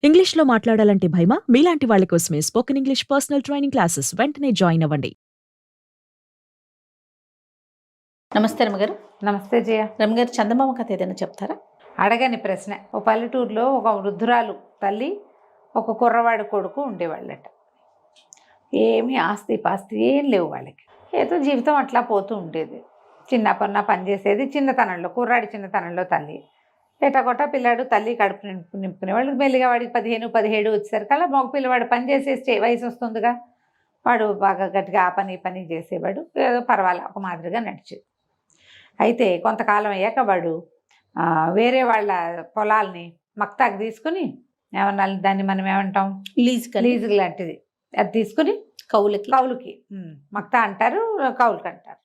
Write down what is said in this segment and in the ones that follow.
ఇంగ్లీష్‌లో మాట్లాడాలంటే భయమా? మీలాంటి వాళ్ళ కోసమే spoken English personal training classes వెంటనే జాయిన్ అవ్వండి. నమస్తే రమ్మగారు. నమస్తే జయ. రమ్మగారు, చందమామ కథ ఏదైనా చెప్తారా? అడగని ప్రశ్న. ఓ పల్లెటూరులో ఒక వృద్ధురాలు తల్లి, ఒక కుర్రవాడి కొడుకు ఉండేవాళ్ళట. ఏమీ ఆస్తి పాస్తి ఏం లేవు వాళ్ళకి. ఏదో జీవితం అట్లా పోతూ ఉండేది. చిన్న పనిచేసేది. చిన్నతనంలో కుర్రాడి చిన్నతనంలో తల్లి ఎటకొట్ట పిల్లాడు తల్లి కడుపు నింపుకునేవాళ్ళు. మెల్లిగా వాడికి 15, 17 వచ్చేసరికి అలా మగ పిల్లవాడు పని చేసేస్తే వయసు వస్తుందిగా, వాడు బాగా గట్టిగా ఆ పని చేసేవాడు. ఏదో పర్వాలే ఒక మాదిరిగా నడిచేది. అయితే కొంతకాలం అయ్యాక వాడు వేరే వాళ్ళ పొలాల్ని మక్తాకి తీసుకుని, ఏమన్నా దాన్ని మనం ఏమంటాం, లీజు లాంటిది, అది తీసుకుని కౌలుకి మక్తా అంటారు, కౌలుకి అంటారు.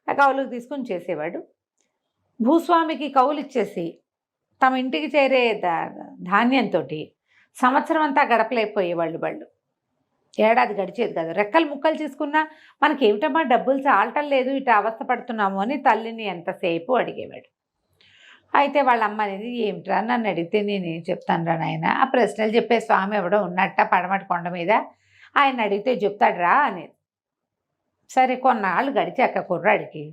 ఆ కౌలుకి తీసుకుని చేసేవాడు. భూస్వామికి కౌలు ఇచ్చేసి తమ ఇంటికి చేరే ధాన్యంతో సంవత్సరం అంతా గడపలేకపోయేవాళ్ళు. ఏడాది గడిచేది కాదు. రెక్కలు ముక్కలు తీసుకున్నా మనకేమిటమ్మా డబ్బులు చాలటం లేదు, ఇటు అవస్థ పడుతున్నాము అని తల్లిని ఎంతసేపు అడిగేవాడు. అయితే వాళ్ళ అమ్మ అనేది, ఏమిట్రా నన్ను అడిగితే నేనేం చెప్తాను రా నాయన, ఆ ప్రశ్నలు చెప్పే స్వామి ఎవడో ఉన్నట్ట పడమటి కొండ మీద, ఆయన అడిగితే చెప్తాడు రా అనేది. సరే, కొన్నాళ్ళు గడిచాక కుర్రాడికి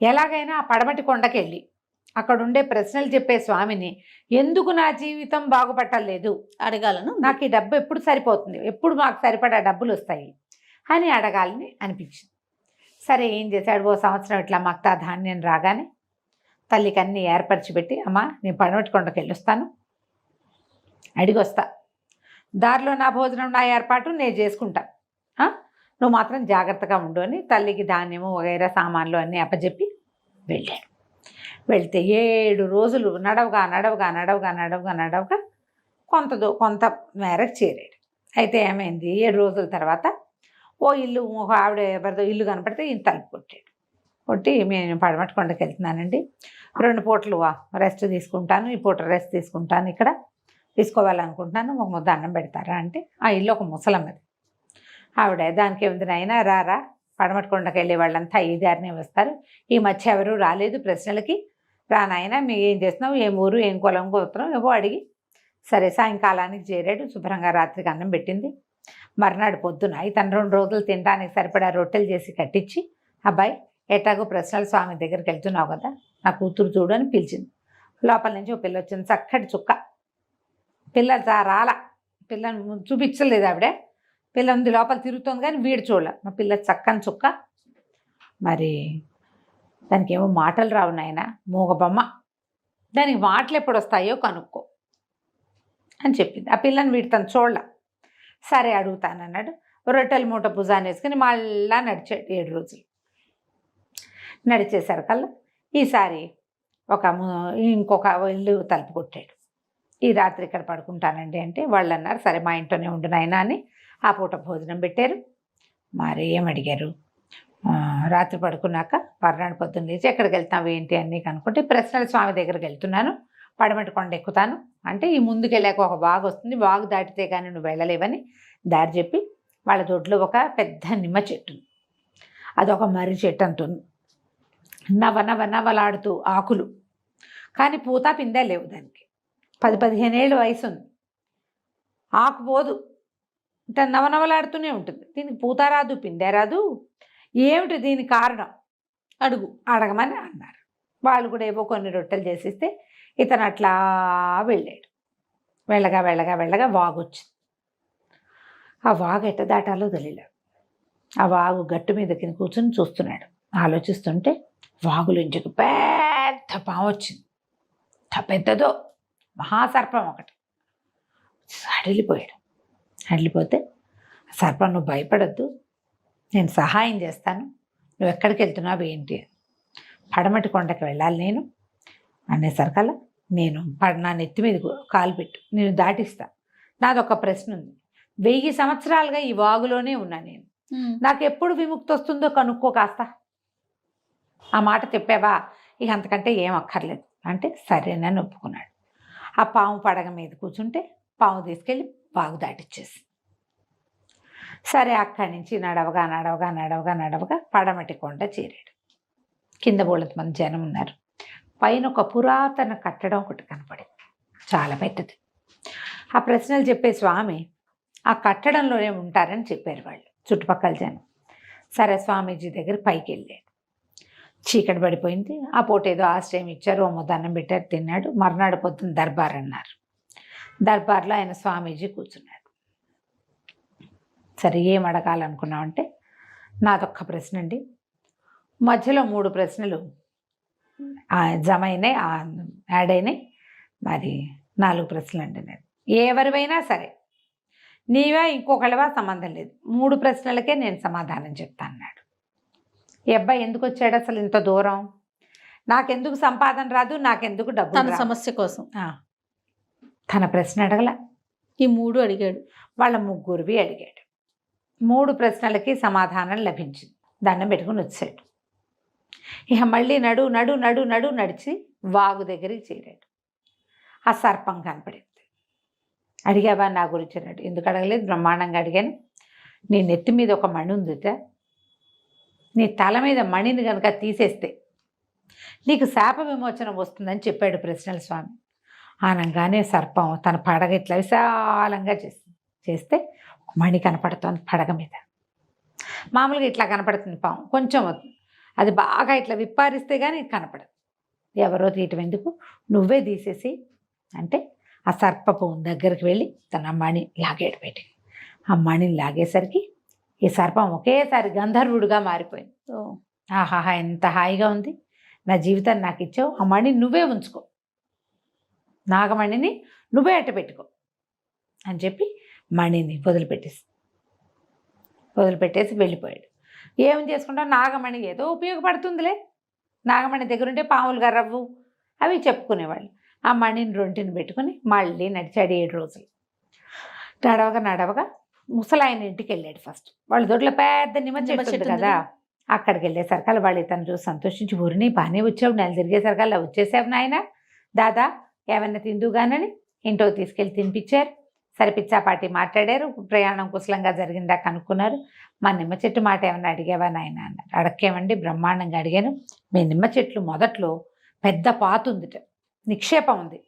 ఎలాగైనా ఆ పడమటి కొండకి వెళ్ళి అక్కడుండే ప్రశ్నలు చెప్పే స్వామిని, ఎందుకు నా జీవితం బాగుపట్టలేదు అడగాలను, నాకు ఈ డబ్బు ఎప్పుడు సరిపోతుంది, ఎప్పుడు మాకు సరిపడా డబ్బులు వస్తాయి అని అడగాలని అనిపించింది. సరే, ఏం చేశాడు, ఓ సంవత్సరం ఇట్లా మక్తా ధాన్యం రాగానే తల్లికి అన్నీ ఏర్పరిచి పెట్టి, అమ్మ నేను పడమటి కొండకి వెళ్ళొస్తాను, అడిగొస్తా, దారిలో నా భోజనం నా ఏర్పాటు నేను చేసుకుంటా, నువ్వు మాత్రం జాగ్రత్తగా ఉండు అని తల్లికి ధాన్యము వగైరా సామాన్లు అన్నీ అప్పచెప్పి వెళ్ళాడు. వెళ్తే 7 రోజులు నడవగా కొంత మేరకు చేరాడు. అయితే ఏమైంది, 7 రోజుల తర్వాత ఓ ఇల్లు, ఒక ఆవిడ ఎవరిదో ఇల్లు కనపడితే ఈయన తలుపు కొట్టి, నేను పడమటి కొండకి వెళ్తున్నానండి, 2 పూటలు రెస్ట్ తీసుకుంటాను, ఈ పూట రెస్ట్ తీసుకుంటాను, ఇక్కడ తీసుకోవాలనుకుంటున్నాను, ఒక ముద్ద అన్నం పెడతారా అంటే, ఆ ఇల్లు ఒక ముసలమ్మది. ఆవిడ, దానికి ఏముంది నాయనా, రారా, పడమటి కొండకి వెళ్ళే వాళ్ళంతా ఈ దారినే వస్తారు, ఈ మధ్య ఎవరు రాలేదు ప్రశ్నలకి, రా నాయన, మీ ఏం చేస్తున్నావు, ఏం ఊరు, ఏం కులం, గోత్రం ఏవో అడిగి. సరే, సాయంకాలానికి చేరాడు. శుభ్రంగా రాత్రికి అన్నం పెట్టింది. మర్నాడు పొద్దున తను 2 రోజులు తినడానికి సరిపడా రొట్టెలు చేసి కట్టించి, అబ్బాయి ఎట్లాగో ప్రశ్నల స్వామి దగ్గరికి వెళ్తున్నావు కదా, నా కూతురు చూడు అని పిలిచింది. లోపల నుంచి ఒక పిల్ల వచ్చింది, చక్కటి చుక్క. పిల్ల రాల, పిల్లని చూపించలేదు ఆవిడ. పిల్ల ఉంది లోపల తిరుగుతుంది కానీ వీడు చూడాల. మా పిల్ల చక్కని చుక్క. మరి దానికి ఏమో మాటలు రావు నాయన, మూగబొమ్మ, దానికి మాటలు ఎప్పుడు వస్తాయో కనుక్కో అని చెప్పింది. ఆ పిల్లని వీడు తను చూడాల. సరే అడుగుతానన్నాడు. రొట్టెల మూట భుజాన్ని వేసుకుని మళ్ళా నడిచాడు 7 రోజులు. నడిచేసరికల్లా ఈసారి ఇంకొక ఇల్లు తలుపు కొట్టాడు. ఈ రాత్రి ఇక్కడ పడుకుంటానండి అంటే వాళ్ళు అన్నారు, సరే మా ఇంట్లోనే ఉండు నాయనా అని ఆ పూట భోజనం పెట్టారు. మరి ఏమడిగారు, రాత్రి పడుకున్నాక పర్నాడు పొద్దున్న లేచి ఎక్కడికి వెళ్తావు ఏంటి అని కనుక్కుంటే, ప్రశ్నల స్వామి దగ్గరికి వెళ్తున్నాను, పడమటి కొండ ఎక్కుతాను అంటే, ఈ ముందుకు వెళ్ళాక ఒక వాగు వస్తుంది, వాగు దాటితే కానీ నువ్వు వెళ్ళలేవని దారి చెప్పి, వాళ్ళ దొడ్లో ఒక పెద్ద నిమ్మ చెట్టు, అదొక మర్రి చెట్టు అంటుంది, నవలాడుతూ ఆకులు, కానీ పూత పిందె లేవు, దానికి 10-15 ఏళ్ళు వయసు ఉంది, ఆకు పోదు, అంటే నవలాడుతూనే ఉంటుంది, దీనికి పూత రాదు, పిందె రాదు, ఏమిటి దీని కారణం అడగమని అన్నారు. వాళ్ళు కూడా ఏవో కొన్ని రొట్టెలు చేసిస్తే ఇతను అట్లా వెళ్ళాడు. వెళ్ళగా వాగు వచ్చింది. ఆ వాగు ఎట్ట దాటాలో తెలియలేదు. ఆ వాగు గట్టు మీదకి కూర్చొని చూస్తున్నాడు. ఆలోచిస్తుంటే వాగులోంచి పెద్ద పాము వచ్చింది. పెద్దదో మహాసర్పం ఒకటి. హడిలిపోతే, సర్పం నువ్వు భయపడద్దు, నేను సహాయం చేస్తాను, నువ్వు ఎక్కడికి వెళ్తున్నావు ఏంటి, పడమటి కొండకి వెళ్ళాలి నేను అనేసరికల్లా, నేను నా నెత్తి మీద కాలు పెట్టు, నేను దాటిస్తా, నాదొక ప్రశ్న ఉంది, 1000 సంవత్సరాలుగా ఈ వాగులోనే ఉన్నా నేను, నాకు ఎప్పుడు విముక్తి వస్తుందో కనుక్కో కాస్త, ఆ మాట చెప్పావా, ఇక అంతకంటే ఏం అక్కర్లేదు అంటే సరేనని ఒప్పుకున్నాడు. ఆ పాము పడగ మీద కూర్చుంటే పాము తీసుకెళ్ళి వాగు దాటిచ్చేసి, సరే అక్కడి నుంచి నడవగా పడమటి కొండ చేరాడు. కింద బోళ్ళంత మంది జనం ఉన్నారు. పైన ఒక పురాతన కట్టడం ఒకటి కనపడింది, చాలా పెద్దది. ఆ ప్రశ్నలు చెప్పే స్వామి ఆ కట్టడంలోనే ఉంటారని చెప్పారు వాళ్ళు చుట్టుపక్కల జనం. సరే స్వామీజీ దగ్గర పైకి వెళ్ళాడు. చీకటి పడిపోయింది. ఆ పూట ఏదో ఆశ్రయం ఇచ్చారు, ఓ ముద్ద అన్నం పెట్టారు, తిన్నాడు. మర్నాడు పొద్దున్న దర్బార్ అన్నారు. దర్బార్లో ఆయన స్వామీజీ కూర్చున్నాడు. సరే ఏం అడగాలనుకున్నామంటే, నాదొక్క ప్రశ్న అండి, మధ్యలో 3 ప్రశ్నలు జమ అయినాయి, యాడ్ అయినాయి, మరి 4 ప్రశ్నలు అండి. నేను ఎవరివైనా సరే, నీవా ఇంకొకళ్ళవా సంబంధం లేదు, 3 ప్రశ్నలకే నేను సమాధానం చెప్తా అన్నాడు. ఈ అబ్బాయి ఎందుకు వచ్చాడు అసలు ఇంత దూరం? నాకెందుకు సంపాదన రాదు, నాకెందుకు డబ్బు తన సమస్య కోసం తన ప్రశ్న అడగల, ఈ 3 అడిగాడు. వాళ్ళ ముగ్గురివి అడిగాడు. 3 ప్రశ్నలకి సమాధానం లభించింది. దండం పెట్టుకుని వచ్చాడు. ఇక మళ్ళీ నడు నడు నడు నడు నడిచి వాగు దగ్గరికి చేరాడు. ఆ సర్పం కనపడింది. అడిగావా నా గురించి అన్నాడు. ఎందుకు అడగలేదు, బ్రహ్మాండంగా అడిగాను. నీ నెత్తి మీద ఒక మణి ఉందిట, నీ తల మీద మణిని కనుక తీసేస్తే నీకు శాప విమోచనం వస్తుందని చెప్పాడు ప్రశ్నల స్వామి. ఆనంగానే సర్పం తన పడగ ఇట్లా విశాలంగా చేస్తే మణి కనపడుతోంది పడగ మీద. మామూలుగా ఇట్లా కనపడుతుంది పాము, కొంచెం అది బాగా ఇట్లా విప్పారిస్తే కానీ కనపడదు. ఎవరో తీయటం ఎందుకు, నువ్వే తీసేసి అంటే ఆ సర్పపు దగ్గరికి వెళ్ళి తన మణి లాగాడు పెట్టి. ఆ మణిని లాగేసరికి ఈ సర్పం ఒకేసారి గంధర్వుడిగా మారిపోయింది. ఆహాహా ఎంత హాయిగా ఉంది, నా జీవితాన్ని నాకు ఇచ్చావు, ఆ మణిని నువ్వే ఉంచుకో, నాగమణిని నువ్వే అట్ట పెట్టుకో అని చెప్పి మణిని వదిలిపెట్టేసి వెళ్ళిపోయాడు. ఏం చేసుకుంటావు, నాగమణి ఏదో ఉపయోగపడుతుందిలే, నాగమణి దగ్గరుంటే పాములు గర్రవ్వు అవి చెప్పుకునేవాళ్ళు. ఆ మణిని 2 పెట్టుకుని మళ్ళీ నడిచాడు 7 రోజులు. నడవగా ముసలాయన ఇంటికి వెళ్ళాడు. ఫస్ట్ వాళ్ళ దొడ్లో పెద్ద నిమ్మ చెట్టు కదా, అక్కడికి వెళ్ళేసరికల్లా వాళ్ళు ఇతను చూసి సంతోషించి, ఊరిని బాగానే వచ్చావు, నెల తిరిగేసరికల్లా వచ్చేసావు నాయన, దాదా ఏమన్నా తిందుగానని ఇంట్లో తీసుకెళ్ళి తినిపించారు. సరే పిచ్చాపాటి మాట్లాడారు, ప్రయాణం కుశలంగా జరిగిందా కనుక్కున్నారు. మా నిమ్మ చెట్టు మాట ఏమన్నా అడిగావా నాయన అన్నారు. అడక్కేమండి, బ్రహ్మాండంగా అడిగాను. మీ నిమ్మ చెట్లు మొదట్లో పెద్ద పాతు ఉందిట, నిక్షేపం ఉంది,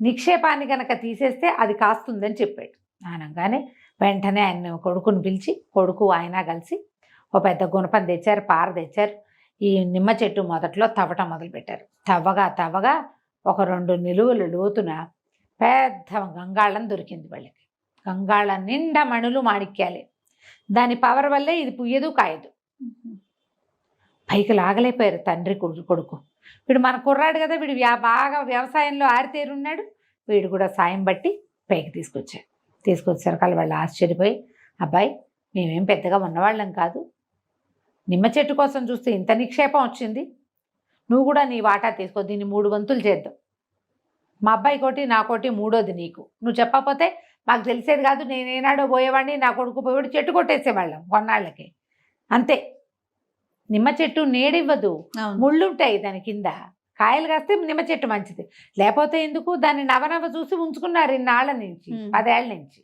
నిక్షేపాన్ని కనుక తీసేస్తే అది కాస్తుందని చెప్పాడు. అనగానే వెంటనే ఆయన కొడుకుని పిలిచి, కొడుకు ఆయన కలిసి ఓ పెద్ద గుణపం తెచ్చారు, పార తెచ్చారు. ఈ నిమ్మ చెట్టు మొదట్లో తవ్వటం మొదలుపెట్టారు. తవ్వగా ఒక 2 నిలువలు లోతున పెద్ద గంగాళం దొరికింది వాళ్ళకి. గంగాళం నిండా మణులు మాణిక్యాలే. దాని పవర్ వల్లే ఇది పుయ్యదు కాయదు. పైకి లాగలేకపోయారు తండ్రి కొడుకు. వీడు మన కుర్రాడు కదా, వీడు బాగా వ్యవసాయంలో ఆరితేరున్నాడు, వీడు కూడా సాయం బట్టి పైకి తీసుకొచ్చారు. వాళ్ళు ఆశ్చర్యపోయి, అబ్బాయి మేమేం పెద్దగా ఉన్నవాళ్ళం కాదు, నిమ్మ చెట్టు కోసం చూస్తే ఇంత నిక్షేపం వచ్చింది, నువ్వు కూడా నీ వాటా తీసుకో, దీన్ని 3 వంతులు చేద్దాం, మా అబ్బాయి కోటి నా కోటి 3వది నీకు, నువ్వు చెప్పకపోతే మాకు తెలిసేది కాదు, నేనేనాడో పోయేవాడిని, నా కొడుకు పోయేవాడు, చెట్టు కొట్టేసేవాళ్ళం కొన్నాళ్ళకి అంతే. నిమ్మ చెట్టు నీడివ్వదు, ముళ్ళుంటాయి దాని కింద, కాయలు కాస్తే నిమ్మ చెట్టు మంచిది, లేకపోతే ఎందుకు, దాన్ని నవనవ చూసి ఉంచుకున్నారు ఇన్నాళ్ళ నుంచి, 10 ఏళ్ళ నుంచి.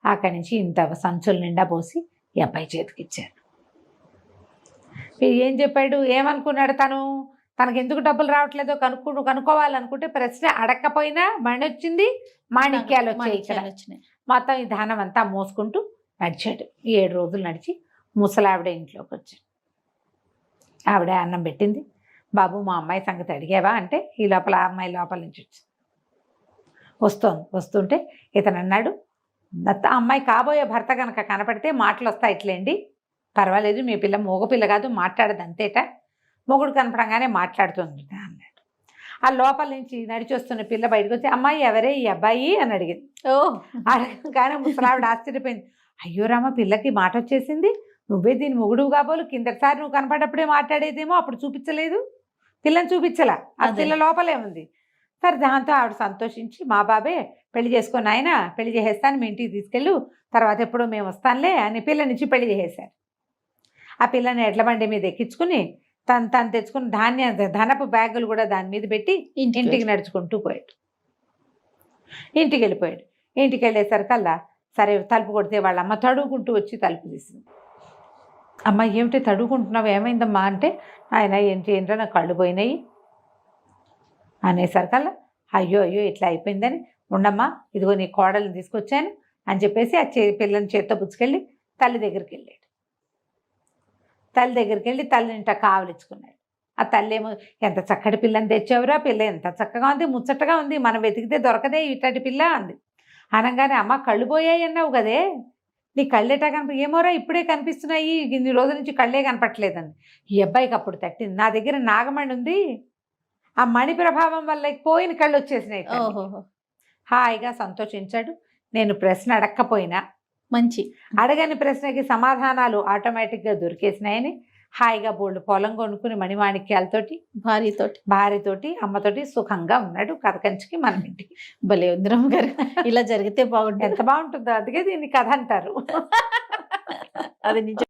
అక్కడి నుంచి ఇంత సంచుల నిండా పోసి ఈ అబ్బాయి చేతికి ఇచ్చారు. ఏం చెప్పాడు, ఏమనుకున్నాడు, తనకు ఎందుకు డబ్బులు రావట్లేదో కనుక్కోవాలనుకుంటే ప్రశ్న అడగకపోయినా మణి వచ్చింది, మాణిక్యాలు వచ్చాయి. మొత్తం ఈ ధానం అంతా మోసుకుంటూ నడిచాడు. 7 రోజులు నడిచి ముసలావిడ ఇంట్లోకి వచ్చాడు. ఆవిడ అన్నం పెట్టింది. బాబు మా అమ్మాయి సంగతి అడిగావా అంటే, ఈ లోపల ఆ అమ్మాయి లోపల నుంచి వస్తుంటే ఇతను అన్నాడు, అమ్మాయి కాబోయే భర్త కనుక కనపడితే మాటలు వస్తాయి ఇట్లేండి, పర్వాలేదు, మీ పిల్ల మగపిల్ల కాదు, మాట్లాడదు అంతేట, మొగుడు కనపడంగానే మాట్లాడుతుంది అన్నాడు. ఆ లోపల నుంచి నడిచి వస్తున్న పిల్ల బయటకు వచ్చి, అమ్మాయి ఎవరే ఈ అబ్బాయి అని అడిగింది. అడగగానే ముసలావిడ ఆశ్చర్యపోయింది. అయ్యో రామ, పిల్లకి మాట వచ్చేసింది, నువ్వే దీని మొగుడు కాబోలు, కిందటిసారి నువ్వు కనపడప్పుడే మాట్లాడేదేమో, అప్పుడు చూపించలేదు, పిల్లని చూపించలా, ఆ పిల్ల లోపలే ఉంది. సరే దాంతో ఆవిడ సంతోషించి, మా బాబే పెళ్లి చేసుకొని ఆయన పెళ్లి చేసేస్తాను, మీ ఇంటికి తీసుకెళ్ళు, తర్వాత ఎప్పుడో మేము వస్తానులే అని పిల్లనిచ్చి పెళ్లి చేసేశారు. ఆ పిల్లని ఎడ్ల బండి మీద ఎక్కించుకుని తను తెచ్చుకున్న ధనపు బ్యాగులు కూడా దాని మీద పెట్టి ఇంటికి నడుచుకుంటూ పోయాడు. ఇంటికి వెళ్ళిపోయాడు. ఇంటికి వెళ్ళేసరికల్లా సరే తలుపు కొడితే వాళ్ళ అమ్మ తడుగుకుంటూ వచ్చి తలుపు తీసింది. అమ్మ ఏమిటి తడుగుకుంటున్నావు, ఏమైందమ్మా అంటే, ఆయన ఏంటో నాకు కళ్ళు పోయినాయి అనేసరికల్లా, అయ్యో ఇట్లా అయిపోయిందని ఉండమ్మా, ఇదిగో నీ కోడల్ని తీసుకొచ్చాను అని చెప్పేసి ఆ పిల్లని చేత్తో పుచ్చుకెళ్ళి తల్లి దగ్గరికి వెళ్ళాడు. తల్లి దగ్గరికి వెళ్ళి తల్లిని కావలించుకున్నాడు. ఆ తల్లి ఏమో, ఎంత చక్కటి పిల్లని తెచ్చావురా, పిల్ల ఎంత చక్కగా ఉంది, ముచ్చటగా ఉంది, మనం వెతికితే దొరకదే ఇట్లాంటి పిల్ల అంది. అనగానే, అమ్మ కళ్ళు పోయాయి అన్నావు కదే, నీ కళ్ళేటా ఏమోరా ఇప్పుడే కనిపిస్తున్నాయి, ఇన్ని రోజుల నుంచి కళ్ళే కనపట్లేదండి. ఈ అబ్బాయికి అప్పుడు తట్టింది, నా దగ్గర నాగమణి ఉంది, ఆ మణి ప్రభావం వల్ల పోయిన కళ్ళు వచ్చేసినాయి. హాయిగా సంతోషించాడు. నేను ప్రశ్న అడక్కపోయినా, మంచి అడగని ప్రశ్నకి సమాధానాలు ఆటోమేటిక్గా దొరికేసినాయని హాయిగా బోల్డ్ పొలం కొనుక్కుని మణిమాణిక్యాలతోటి భార్యతోటి అమ్మతోటి సుఖంగా ఉన్నాడు. కథ కంచికి మన ఇంటికి. భలే ఉంది రమ్మగారు, ఇలా జరిగితే బాగుంటుంది. ఎంత బాగుంటుందో, అందుకే దీన్ని కథ అంటారు. అది నిజం.